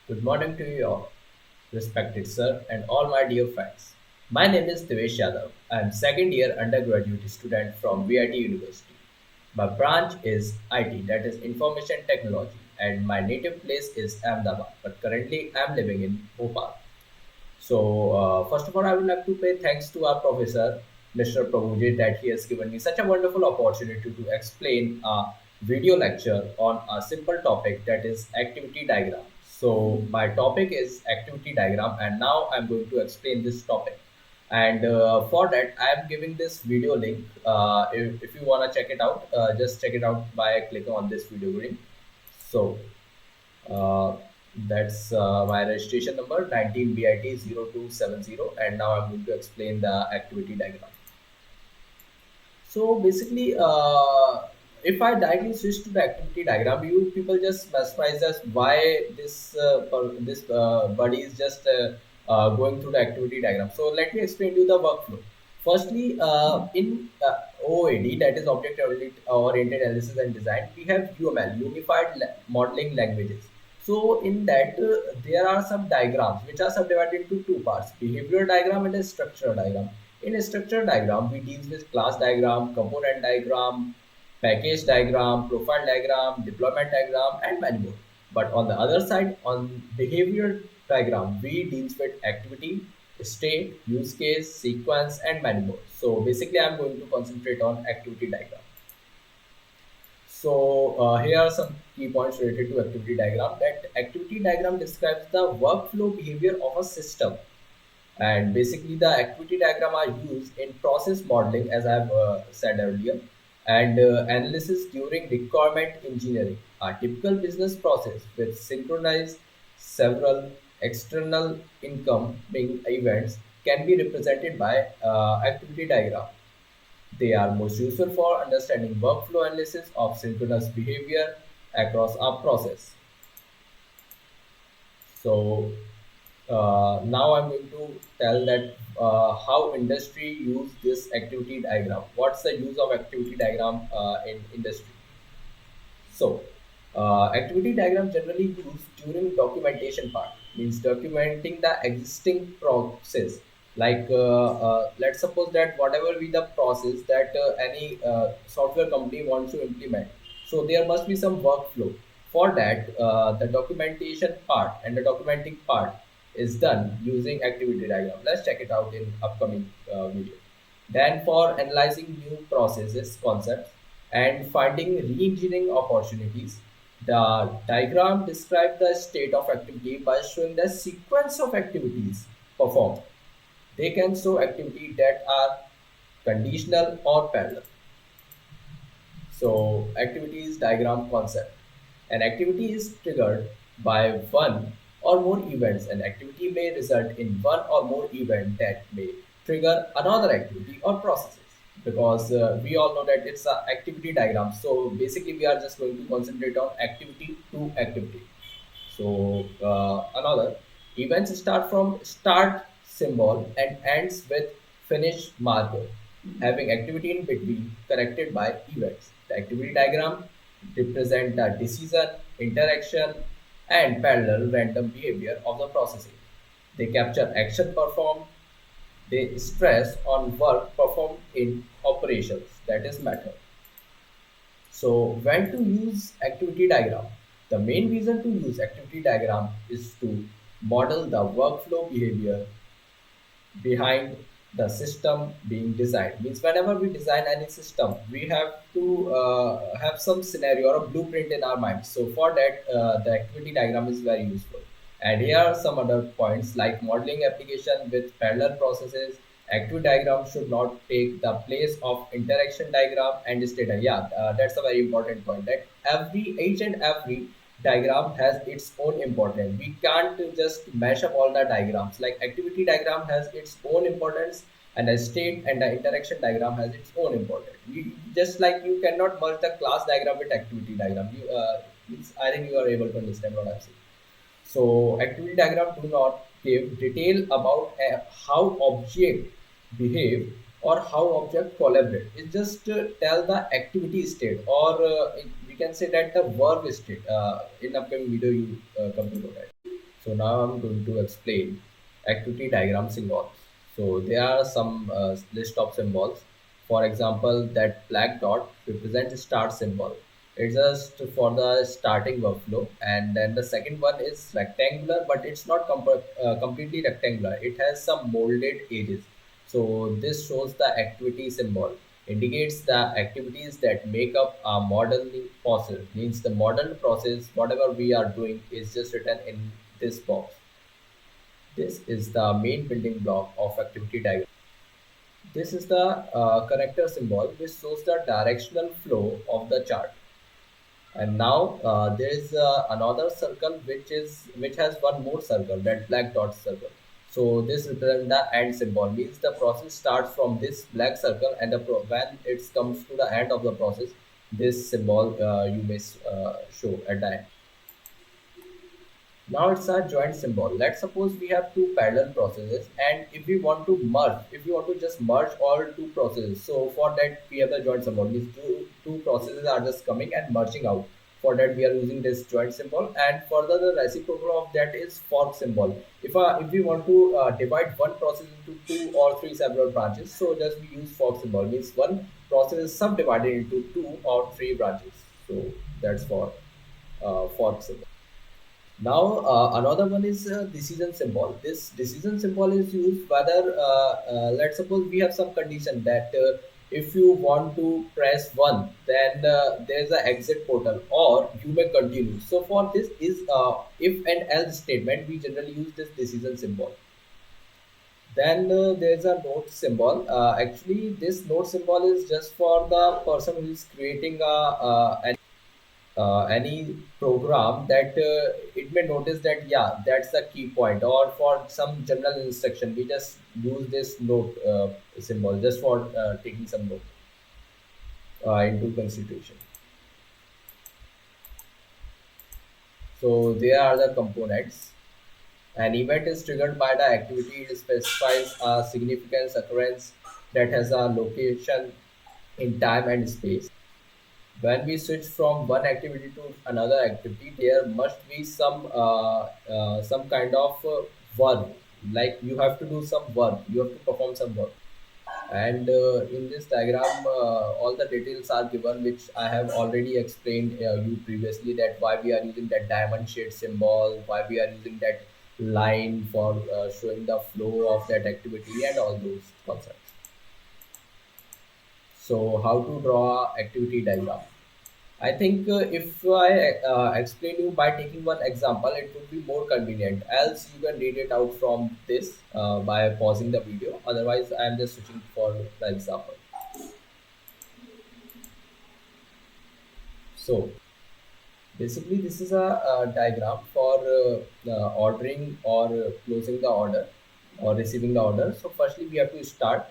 Good morning to you all, respected sir, and all my dear friends. My name is Devesh Yadav. I am second year undergraduate student from VIT University. My branch is IT, that is Information Technology, and my native place is Ahmedabad, but currently I am living in Bhopal. First of all, I would like to pay thanks to our professor, Mr. Prabhuji, that he has given me such a wonderful opportunity to explain a video lecture on a simple topic that is activity diagram. So, my topic is activity diagram, and now I'm going to explain this topic. And for that, I am giving this video link. If you want to check it out, just check it out by clicking on this video link. So, uh, that's my registration number 19BIT0270, and now I'm going to explain the activity diagram. So basically, if I directly switch to the activity diagram, you people just mesmerize us why this body is just going through the activity diagram. So let me explain to you the workflow. Firstly, in OAD, that is Oriented Analysis and Design, we have UML, Unified Modeling Languages. So in that, there are some diagrams which are subdivided into two parts: behavioral diagram and a structural diagram. In a structural diagram, we deal with class diagram, component diagram, package diagram, profile diagram, deployment diagram, and many more. But on the other side, on behavior diagram, we deal with activity, state, use case, sequence, and many more. So basically, I'm going to concentrate on activity diagram. Here are some key points related to activity diagram. That activity diagram describes the workflow behavior of a system, and basically the activity diagram are used in process modeling, as I've said earlier, and analysis during requirement engineering. A typical business process with synchronized several external incoming events can be represented by activity diagram. They are most useful for understanding workflow analysis of synchronous behavior across a process. So now I'm going to tell that how industry use this activity diagram. What's the use of activity diagram in industry? So activity diagram generally used during documentation part, means documenting the existing process. Like let's suppose that whatever be the process that any software company wants to implement, so there must be some workflow. For that, the documentation part and the documenting part is done using activity diagram. Let's check it out in upcoming video. Then for analyzing new processes, concepts, and finding re-engineering opportunities, the diagram describes the state of activity by showing the sequence of activities performed. They can show activities that are conditional or parallel. So, activities diagram concept. An activity is triggered by one or more events. An activity may result in one or more event that may trigger another activity or processes. Because we all know that it's an activity diagram. So basically, we are just going to concentrate on activity to activity. So another events start from start symbol and ends with finish marker, having activity in between connected by events. The activity diagram represent the decision, interaction, and parallel random behavior of the processing. They capture action performed. They stress on work performed in operations, that is method. So when to use activity diagram? The main reason to use activity diagram is to model the workflow behavior behind the system being designed. Means whenever we design any system, we have to have some scenario or a blueprint in our mind. So for that, the activity diagram is very useful. And here are some other points like modeling application with parallel processes. Activity diagram should not take the place of interaction diagram and state diagram. Yeah, that's a very important point. That each and every diagram has its own importance. We can't just mash up all the diagrams. Like activity diagram has its own importance, and the state and the interaction diagram has its own importance. Just like you cannot merge the class diagram with activity diagram. I think you are able to understand what I'm saying. So activity diagram do not give detail about how object behave or how object collaborate. It just tell the activity state, or we can say that the verb state. In upcoming video, you come to know that. So now I'm going to explain activity diagram symbols. So there are some list of symbols. For example, that black dot represents start symbol. It's just for the starting workflow. And then the second one is rectangular, but it's not completely rectangular. It has some molded edges. So this shows the activity symbol, indicates the activities that make up a modeling process. Means the model process, whatever we are doing, is just written in this box. This is the main building block of activity diagram. This is the connector symbol which shows the directional flow of the chart. And now there is another circle which has one more circle, that black dot circle. So this represents the end symbol, means the process starts from this black circle, and when it comes to the end of the process, this symbol you may show at the end. Now it's a joint symbol. Let's suppose we have two parallel processes, and if we want to merge, if we want to just merge all two processes, so for that we have the joint symbol. These two processes are just coming and merging out. For that we are using this joint symbol, and further the reciprocal of that is fork symbol. If we want to divide one process into two or three several branches, so just we use fork symbol. Means one process is subdivided into two or three branches. So that's for fork symbol. Now, another one is decision symbol. This decision symbol is used whether, let's suppose we have some condition that if you want to press 1, then there's an exit portal or you may continue. So for this is if and else statement, we generally use this decision symbol. Then there's a note symbol. Actually, this note symbol is just for the person who is creating any program that it may notice that, yeah, that's the key point, or for some general instruction we just use this note symbol just for taking some note into consideration. So there are the components. An event is triggered by the activity. It specifies a significance occurrence that has a location in time and space. When we switch from one activity to another activity, there must be some kind of work. Like you have to do some work, you have to perform some work. And in this diagram, all the details are given, which I have already explained you previously, that why we are using that diamond shade symbol, why we are using that line for showing the flow of that activity, and all those concepts. So how to draw activity diagram? I think if I explain you by taking one example, it would be more convenient. Else, you can read it out from this by pausing the video. Otherwise, I am just switching for the example. So, basically, this is a diagram for ordering or closing the order or receiving the order. So, firstly, we have to start,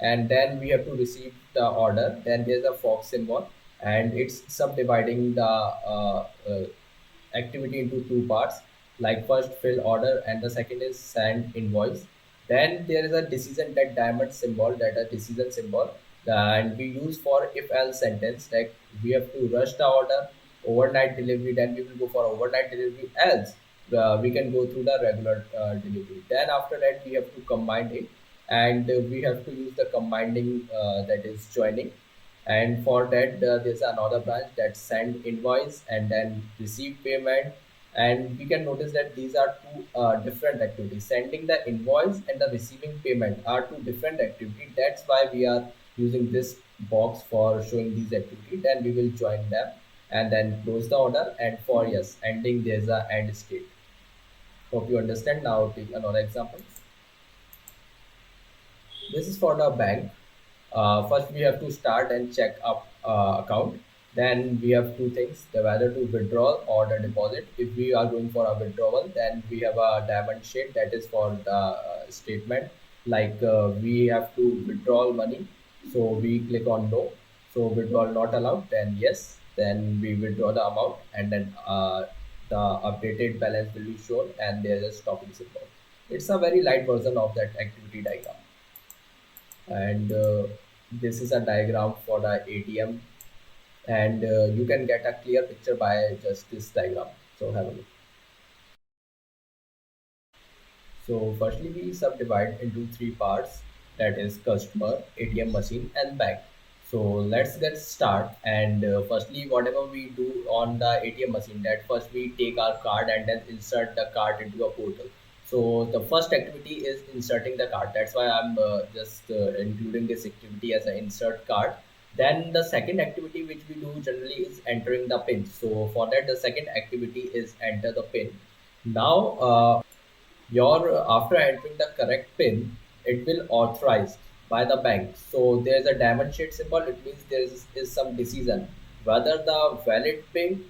and then we have to receive the order. Then there's a fork symbol, and it's subdividing the activity into two parts, like first fill order and the second is send invoice. Then there is a decision, that diamond symbol, that a decision symbol, and we use for if else sentence, like we have to rush the order, overnight delivery, then we will go for overnight delivery, else we can go through the regular delivery. Then after that we have to combine it, and we have to use the combining, that is joining. And for that there's another branch that send invoice and then receive payment. And we can notice that these are two different activities. Sending the invoice and the receiving payment are two different activities. That's why we are using this box for showing these activities. Then we will join them and then close the order. And for yes ending, there's a end state. Hope you understand. Now take another example. This is for the bank. First, we have to start and check up account. Then we have two things: the whether to withdraw or the deposit. If we are going for a withdrawal, then we have a diamond shade, that is for the statement. Like we have to withdraw money, so we click on no. So withdrawal not allowed. Then yes. Then we withdraw the amount, and then the updated balance will be shown, and there is a stopping symbol. It's a very light version of that activity diagram. And this is a diagram for the ATM, and you can get a clear picture by just this diagram. So have a look. So firstly, we subdivide into three parts, that is customer, ATM machine, and bank. So let's get start. And firstly, whatever we do on the ATM machine, that first we take our card and then insert the card into a portal. So the first activity is inserting the card. That's why I'm just including this activity as an insert card. Then the second activity which we do generally is entering the pin. So for that, the second activity is enter the pin. Now, your after entering the correct pin, it will authorized by the bank. So there's a diamond shade symbol. It means is some decision whether the valid pin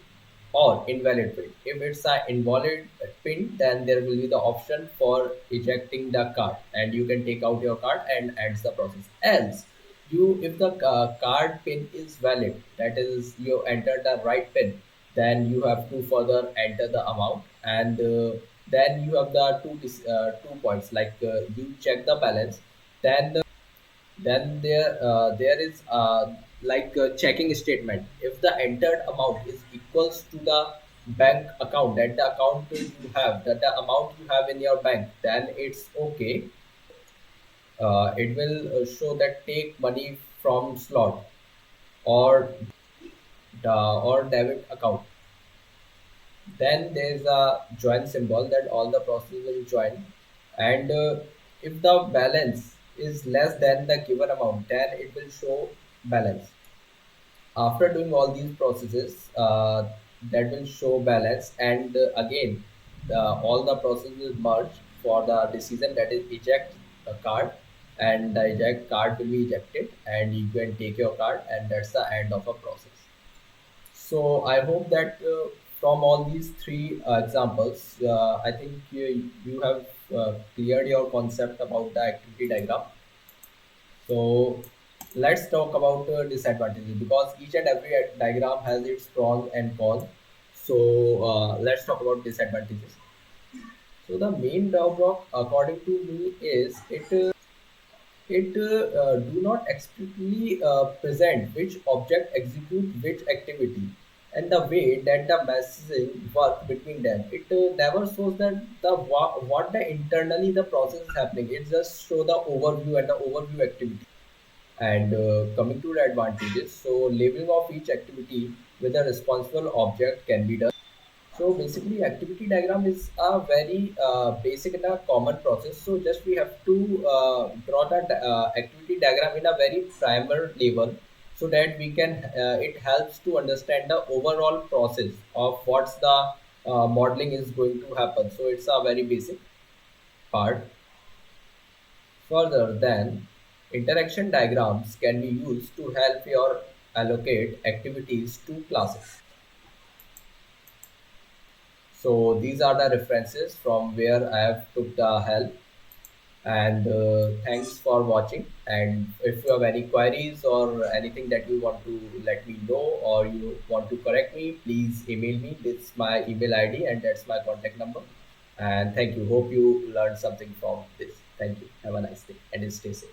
or invalid pin. If it's an invalid pin, then there will be the option for ejecting the card, and you can take out your card and ends the process. Else, if the card pin is valid, that is you enter the right pin, then you have to further enter the amount, and then you have the two points, like you check the balance. Then there is like a checking statement. If the entered amount is equals to the bank account, that the account you have, that the amount you have in your bank, then it's okay. It will show that take money from slot or or debit account. Then there's a join symbol, that all the process will join. And if the balance is less than the given amount, then it will show balance. After doing all these processes, that will show balance. And again, all the process will merge for the decision, that is eject the card, and the eject card will be ejected, and you can take your card, and that's the end of a process. So I hope that from all these three examples, I think you have cleared your concept about the activity diagram. So let's talk about disadvantages, because each and every diagram has its pros and cons. So let's talk about disadvantages. So the main drawback, according to me, is it do not explicitly present which object execute which activity, and the way that the messaging work between them. It never shows that what the internally the process is happening. It just show the overview and the overview activity. And coming to the advantages, so labeling of each activity with a responsible object can be done. So basically, activity diagram is a very basic and a common process. So just we have to draw that activity diagram in a very primer level, so that we can it helps to understand the overall process of what's the modeling is going to happen. So it's a very basic part. Further, then interaction diagrams can be used to help your allocate activities to classes. So these are the references from where I have took the help. And thanks for watching. And if you have any queries or anything that you want to let me know, or you want to correct me, please email me. This is my email ID, and that's my contact number. And thank you. Hope you learned something from this. Thank you. Have a nice day and stay safe.